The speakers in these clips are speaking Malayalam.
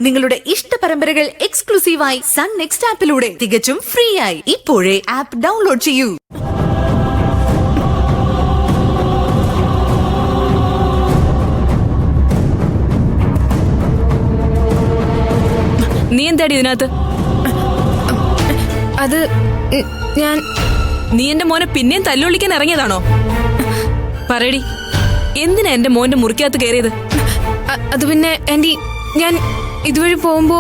നിങ്ങളുടെ ഇഷ്ട പരമ്പരകൾ എക്സ്ക്ലൂസീവായി സൺ നെക്സ്റ്റ് ആപ്പിലൂടെ തികച്ചും ഫ്രീ ആയി. ഇപ്പോഴേ ആപ്പ് ഡൗൺലോഡ് ചെയ്യൂ. നീ എന്താടി ഇതിനകത്ത്? അത് ഞാൻ നീ എന്റെ മോനെ പിന്നെയും തല്ലുവിളിക്കാൻ ഇറങ്ങിയതാണോ? പറയടി, എന്തിനാ എന്റെ മോന്റെ മുറിക്കകത്ത് കയറിയത്? അത് പിന്നെ ആന്റി, ഞാൻ ഇതുവഴി പോകുമ്പോ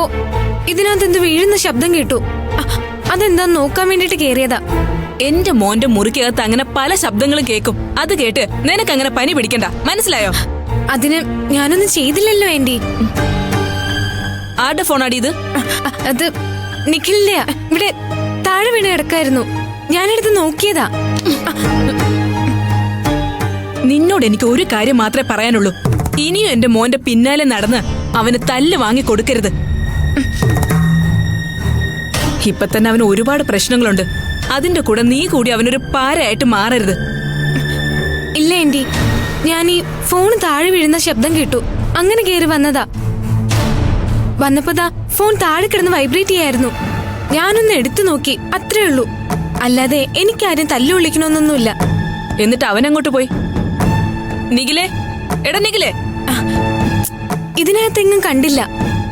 ഇതിനകത്ത് എന്ത് വീഴുന്ന ശബ്ദം കേട്ടു. അതെന്താ നോക്കാൻ വേണ്ടിട്ട് കേറിയതാ. എന്റെ മോന്റെ മുറിക്കകത്ത് അങ്ങനെ പല ശബ്ദങ്ങളും കേൾക്കും. അത് കേട്ട് നിനക്ക് അങ്ങനെ പനി പിടിക്കണ്ട, മനസ്സിലായോ? അതിന് ഞാനൊന്നും ചെയ്തില്ലല്ലോ ആന്റി. ആരുടെ ഫോണാടി ഇത്? അത് നിഖിലിന്റെയാ. ഇവിടെ താഴെ വീണ് കിടക്കായിരുന്നു, ഞാനെടുത്ത് നോക്കിയതാ. നിന്നോട് എനിക്ക് ഒരു കാര്യം മാത്രമേ പറയാനുള്ളൂ. ഇനിയും എന്റെ മോന്റെ പിന്നാലെ നടന്ന് അവന് തല്ല് വാങ്ങി കൊടുക്കരുത്. ഇപ്പൊ തന്നെ അവന് ഒരുപാട് പ്രശ്നങ്ങളുണ്ട്. അതിന്റെ കൂടെ നീ കൂടി അവനൊരു പാരയായിട്ട് മാറരുത്. ഇല്ല ആന്റി, ഞാൻ ഈ ഫോൺ താഴെ വീഴുന്ന ശബ്ദം കേട്ടു, അങ്ങനെ കേറി വന്നതാ. വന്നപ്പോതാ ഫോൺ താഴെ കിടന്ന് വൈബ്രേറ്റ് ചെയ്യായിരുന്നു. ഞാനൊന്ന് എടുത്തു നോക്കി, അത്രേ ഉള്ളൂ. അല്ലാതെ എനിക്കാരും തല്ലു വിളിക്കണമെന്നൊന്നുമില്ല. എന്നിട്ട് അവനങ്ങോട്ട് പോയി. നിഖിലേ, എടാ നിഖിലേ. ഇതിനകത്തെങ്ങും കണ്ടില്ല.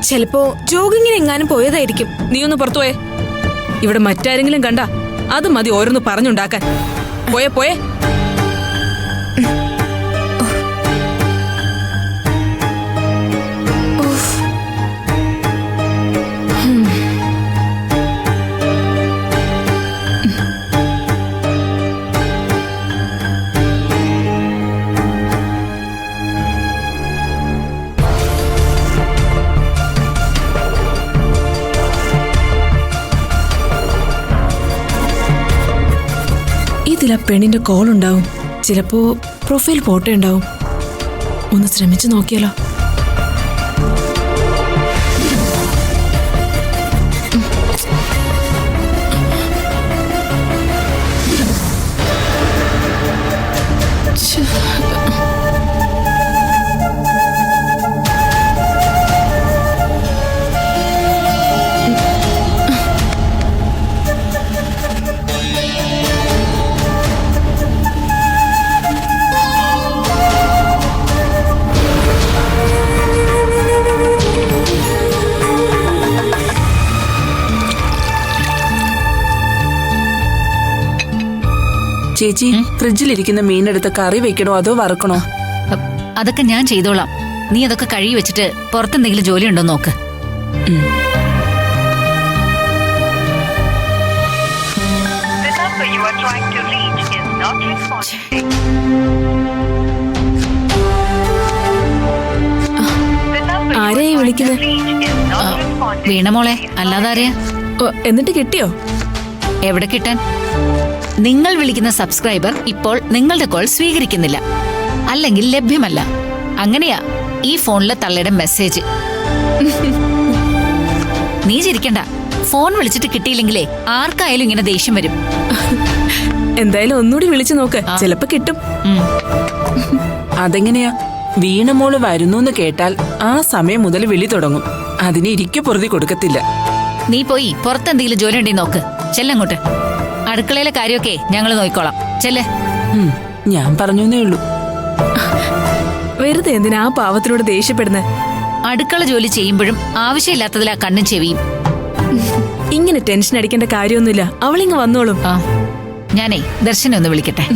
ചിലപ്പോ ജോഗിങ്ങിന് എങ്ങാനും പോയതായിരിക്കും. നീ ഒന്ന് പുറത്തു പോയേ. ഇവിടെ മറ്റാരെങ്കിലും കണ്ടാ അത് മതി ഓരോന്ന് പറഞ്ഞുണ്ടാക്കാൻ. പോയേ പോയേ. ഇതിലാ പെണ്ണിന്റെ കോൾ ഉണ്ടാവും. ചിലപ്പോ പ്രൊഫൈൽ ഫോട്ടോ ഉണ്ടാവും. ഒന്ന് ശ്രമിച്ചു നോക്കിയാലോ? ചേച്ചി, ഫ്രിഡ്ജിലിരിക്കുന്ന മീനെടുത്ത് കറി വെക്കണോ അതോ വറുക്കണോ? അതൊക്കെ ഞാൻ ചെയ്തോളാം. നീ അതൊക്കെ കഴുകി വെച്ചിട്ട് പുറത്തെന്തെങ്കിലും ജോലി ഉണ്ടോ നോക്ക്. ആരെയാ വിളിക്കുന്നത്? വീണമോളെ, അല്ലാതാരെയാ? എന്നിട്ട് കിട്ടിയോ? എവിടെ കിട്ടാൻ? നിങ്ങൾ വിളിക്കുന്ന സബ്സ്ക്രൈബർ ഇപ്പോൾ നിങ്ങളുടെ കോൾ സ്വീകരിക്കുന്നില്ല, അല്ലെങ്കിൽ ലഭ്യമല്ല. അങ്ങനെയാ ഈ ഫോണിലെ തള്ളയുടെ മെസ്സേജ്. നീ ചിരിക്കണ്ട. ഫോൺ വിളിച്ചിട്ട് കിട്ടിയില്ലെങ്കിലേ ആർക്കായാലും ഇങ്ങനെ ദേഷ്യം വരും. എന്തായാലും ഒന്നുകൂടി വിളിച്ചു നോക്ക്, ചിലപ്പോ കിട്ടും. അതെങ്ങനെയാ? വീണമോള് വരുന്നു കേട്ടാൽ ആ സമയം മുതൽ വിളി തുടങ്ങും. അതിന് ഇരിക്കു പൊറുതി കൊടുക്കത്തില്ല. നീ പോയി പുറത്തെന്തെങ്കിലും ജോലി ഉണ്ടെങ്കിൽ നോക്ക്. ചെല്ലങ്ങോട്ട്. അടുക്കളയിലെ കാര്യമൊക്കെ ഞങ്ങൾ നോക്കിക്കോളാം. ചെല്ലേ. ഞാൻ പറഞ്ഞേ ഉള്ളൂ. വെറുതെ എന്തിനാ ആ പാവത്തിനോട് ദേഷ്യപ്പെടുന്നേ? അടുക്കള ജോലി ചെയ്യുമ്പോഴും ആവശ്യമില്ലാത്തതിലാ കണ്ണും ചെവിയും. ഇങ്ങനെ ടെൻഷൻ അടിക്കേണ്ട കാര്യമൊന്നുമില്ല. അവളിങ്ങ് വന്നോളും. ഞാനേ ദർശനെ ഒന്ന് വിളിക്കട്ടെ.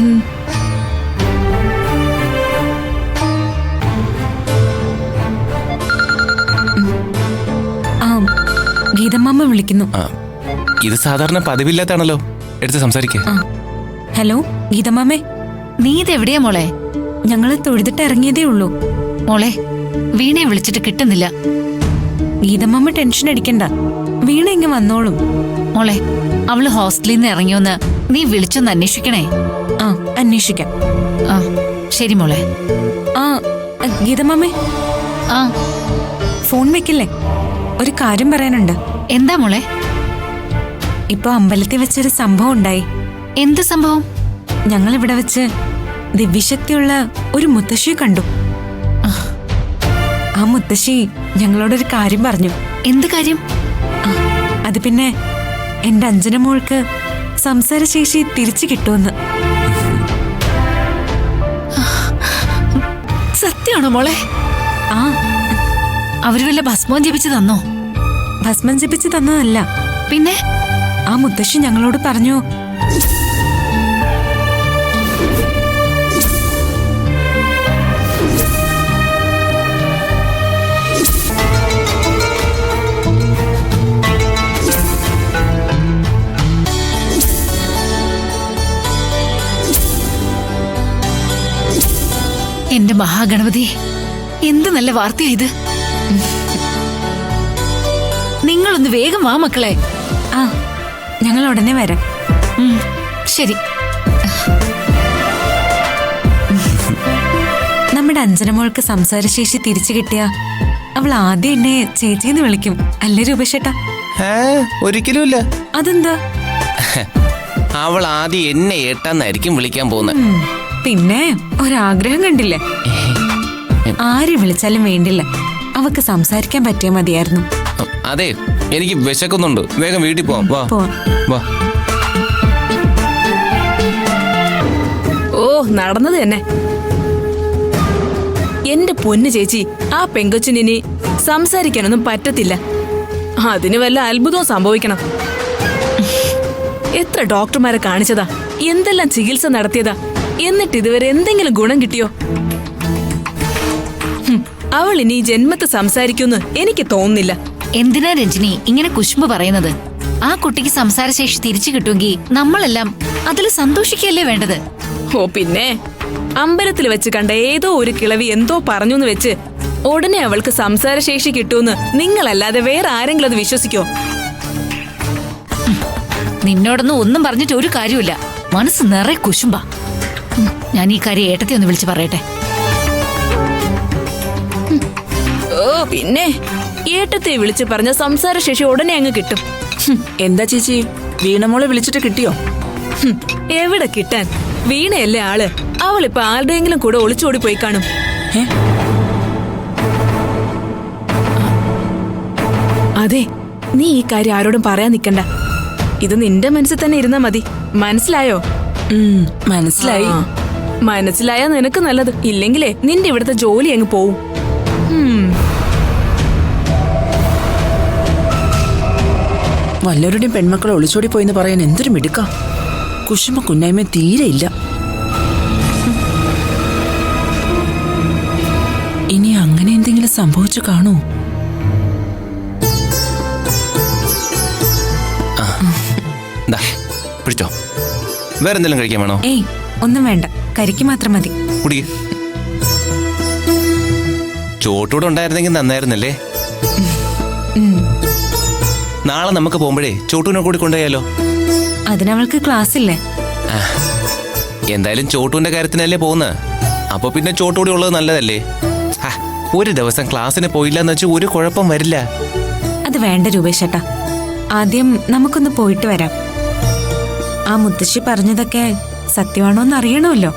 ഗീതമ്മ വിളിക്കുന്നു. ഇത് സാധാരണ പതിവില്ലാത്താണല്ലോ. എടുത്ത് സംസാരിക്ക. ഹലോ ഗീതമ്മേ. നീ ഇതെവിടെയാ മോളെ? ഞങ്ങള് തൊഴുതിട്ട് ഇറങ്ങിയതേ ഉള്ളൂ. മോളെ, വീണയെ വിളിച്ചിട്ട് കിട്ടുന്നില്ല. ഗീതമ്മ ടെൻഷൻ അടിക്കണ്ട, വീണ ഇങ്ങ് വന്നോളും. മോളെ, അവള് ഹോസ്റ്റലിൽ നിന്ന് ഇറങ്ങിയോന്ന് നീ വിളിച്ചൊന്ന് അന്വേഷിക്കണേ. അന്വേഷിക്കാം. ശരി മോളെ. ഗീതമ്മേ, ഫോൺ വെക്കില്ലേ? ഒരു കാര്യം പറയാനുണ്ട്. എന്താ മോളെ? ഇപ്പൊ അമ്പലത്തിൽ വെച്ചൊരു സംഭവം ഉണ്ടായി. എന്ത് സംഭവം? ഞങ്ങൾ ഇവിടെ വെച്ച് ദിവ്യശക്തിയുള്ള ഒരു മുത്തശ്ശിയെ കണ്ടു. ആ മുത്തശ്ശി ഞങ്ങളോടൊരു കാര്യം പറഞ്ഞു. എന്ത് കാര്യം? അത് പിന്നെ എന്റെ അഞ്ജന മോൾക്ക് സംസാരശേഷി തിരിച്ചു കിട്ടുമെന്ന്. സത്യമാണോ മോളെ? ആ, അവര് വല്ല ഭസ്മവും ജപിച്ചു തന്നോ? ഭസ്മം ജപിച്ച് തന്നതല്ല. പിന്നെ ആ മുത്തശ്ശി ഞങ്ങളോട് പറഞ്ഞു, എന്റെ മഹാഗണപതി, എന്ത് നല്ല വാർത്തയാ ഇത്. നിങ്ങളൊന്ന് വേഗം വാ മക്കളെ. ആ ഞങ്ങൾ ഉടനെ വരാം. ശരി. നമ്മുടെ അഞ്ജന മോൾക്ക് സംസാരശേഷി തിരിച്ചു കിട്ടിയ അവൾ ആദ്യം എന്നെ ചേച്ചിന്ന് വിളിക്കും, അല്ലേ രൂപേഷേട്ടാ? ഒരിക്കലുമില്ല. അതെന്താ? അവൾ ആദ്യം എന്നെ ഏട്ടാന്നായിരിക്കും വിളിക്കാൻ പോകുന്നത്. പിന്നെ ഒരാഗ്രഹം കണ്ടില്ലേ? ആരെ വിളിച്ചാലും വേണ്ടില്ല, അവക്ക് സംസാരിക്കാൻ പറ്റിയാ മതിയായിരുന്നു. അതെ, എനിക്ക് വിശക്കുന്നുണ്ട്. വേഗം വീട്ടിൽ പോവാം. വാ വാ. ഓ, നടന്നത് തന്നെ. എന്റെ പൊന്നു ചേച്ചി, ആ പെങ്കൊച്ചിനി സംസാരിക്കാനൊന്നും പറ്റത്തില്ല. അതിന് വല്ല അത്ഭുതവും സംഭവിക്കണം. എത്ര ഡോക്ടർമാരെ കാണിച്ചതാ, എന്തെല്ലാം ചികിത്സ നടത്തിയതാ, എന്നിട്ട് ഇതുവരെ എന്തെങ്കിലും ഗുണം കിട്ടിയോ? അവൾ ഇനി ഈ ജന്മത്ത് സംസാരിക്കുമെന്ന് എനിക്ക് തോന്നുന്നില്ല. എന്തിനാ രഞ്ജിനി ഇങ്ങനെ കുശുമ്പ് പറയുന്നത്? ആ കുട്ടിക്ക് സംസാരശേഷി തിരിച്ചു കിട്ടുമെങ്കിൽ നമ്മളെല്ലാം അതിൽ സന്തോഷിക്കല്ലേ വേണ്ടത്. ഓ പിന്നെ, അമ്പലത്തിൽ വെച്ച് കണ്ട ഏതോ ഒരു കിളവി എന്തോ പറഞ്ഞൂന്ന് വെച്ച് ഉടനെ അവൾക്ക് സംസാരശേഷി കിട്ടൂന്ന് നിങ്ങളല്ലാതെ വേറെ ആരെങ്കിലും അത് വിശ്വസിക്കോ? നിന്നോടൊന്നും ഒന്നും പറഞ്ഞിട്ട് ഒരു കാര്യമില്ല. മനസ്സ് നിറയെ കുശുമ്പ. ഞാൻ ഈ കാര്യം ഏട്ടത്തെ ഒന്ന് വിളിച്ച് പറയട്ടെ. ഓ പിന്നെ, ഏട്ടത്തെ വിളിച്ച് പറഞ്ഞ സംസാരശേഷി ഉടനെ അങ്ങ് കിട്ടും. എന്താ ചേച്ചി, വീണമോളെ വിളിച്ചിട്ട് കിട്ടിയോ? എവിടെ കിട്ടാൻ? വീണയല്ലേ ആള്. അവളിപ്പോ ആരുടെയെങ്കിലും കൂടെ ഒളിച്ചോടി പോയി കാണും. അതെ, നീ ഈ കാര്യം ആരോടും പറയാൻ നിക്കണ്ട. ഇത് നിന്റെ മനസ്സിൽ തന്നെ ഇരുന്നാ മതി. മനസ്സിലായോ? മനസ്സിലായി. മനസ്സിലായാ നിനക്ക് നല്ലത്. ഇല്ലെങ്കിലേ നിന്റെ ഇവിടുത്തെ ജോലി അങ്ങ് പോവും. വല്ലവരുടെയും പെൺമക്കളെ ഒളിച്ചോടി പോയെന്ന് പറയാൻ എന്തൊരു മിടുക്ക. കുശുമ്പ കുന്നായ്മ തീരെ ഇല്ല. ഇനി അങ്ങനെ എന്തെങ്കിലും സംഭവിച്ചു കാണൂ? പിടിച്ചോ. വേറെ എന്തെങ്കിലും കഴിക്കാൻ വേണോ? ഏയ് ഒന്നും വേണ്ട, കരിക്ക് മാത്രം മതി. കുടിക്ക്. ചോട്ടൂടെ ഉണ്ടായിരുന്നെങ്കിൽ നന്നായിരുന്നല്ലേ. നാളെ നമുക്ക് പോകുമ്പോഴേ ചോട്ടൂനെ കൂടി കൊണ്ടുപോയാലോ? അതിനവൾക്ക് ക്ലാസ് ഇല്ലേ? എന്തായാലും ചോട്ടൂന്റെ കാര്യത്തിനല്ലേ പോകുന്നത്. അപ്പൊ പിന്നെ ചോട്ടൂടി ഉള്ളത് നല്ലതല്ലേ. ഒരു ദിവസം ക്ലാസ്സിന് പോയില്ലെന്ന് വെച്ചാൽ ഒരു കുഴപ്പം വരില്ല. അത് വേണ്ട രൂപേഷേട്ടാ, ആദ്യം നമുക്കൊന്ന് പോയിട്ട് വരാം. ആ മുത്തശ്ശി പറഞ്ഞതൊക്കെ സത്യമാണോന്ന് അറിയണമല്ലോ.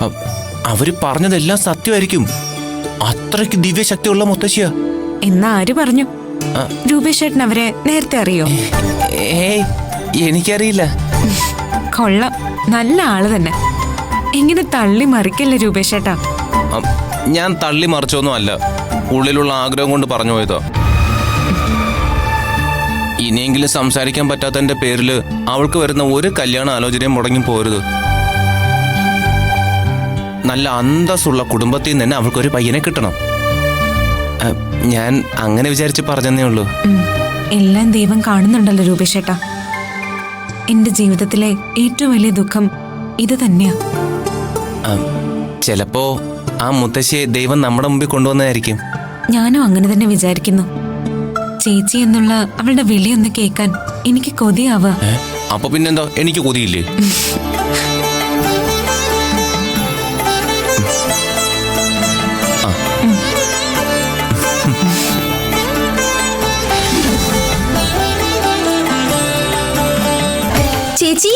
അവര് പറഞ്ഞതെല്ലാം സത്യമായിരിക്കും. അത്രയ്ക്ക് ദിവ്യശക്തിയുള്ള മുത്തശ്ശിയാ. എന്നാ ആര് പറഞ്ഞു? രൂപേഷേട്ടൻ അവരെ നേരത്തെ അറിയോ? ഏയ്, എനിക്കറിയില്ല. കൊള്ളാം, നല്ല ആള് തന്നെ. എങ്ങനെ തള്ളി മറിക്കല്ലേ രൂപേഷേട്ടാ? ഞാൻ തള്ളി മറിച്ചൊന്നും അല്ല, ഉള്ളിലുള്ള ആഗ്രഹം കൊണ്ട് പറഞ്ഞു പോയതോ. ഇനിയെങ്കിലും സംസാരിക്കാൻ പറ്റാത്തതിന്റെ പേരില് അവൾക്ക് വരുന്ന ഒരു കല്യാണ ആലോചനയും മുടങ്ങി പോരുത്. നല്ല അന്തസ്സുള്ള കുടുംബത്തിൽ നിന്ന് തന്നെ അവൾക്കൊരു പയ്യനെ കിട്ടണം. ഞാൻ അങ്ങനെ വിചാരിച്ച് പറഞ്ഞതേ ഉള്ളൂ. എല്ലാം ദൈവം കാണുന്നുണ്ടല്ലോ രൂപേഷേട്ടാ. എന്റെ ജീവിതത്തിലെ ഏറ്റവും വലിയ ദുഃഖം ഇത് തന്നെയാ. ചിലപ്പോ ആ മുത്തശ്ശിയെ ദൈവം നമ്മുടെ മുമ്പിൽ കൊണ്ടുവന്നതായിരിക്കും. ഞാനും അങ്ങനെ തന്നെ വിചാരിക്കുന്നു. ചേച്ചി എന്നുള്ള അവളുടെ വിളിയൊന്ന് കേൾക്കാൻ എനിക്ക് കൊതിയാവുക. അപ്പൊ പിന്നെന്താ, എനിക്ക് കൊതിയില്ലേ? ചേച്ചി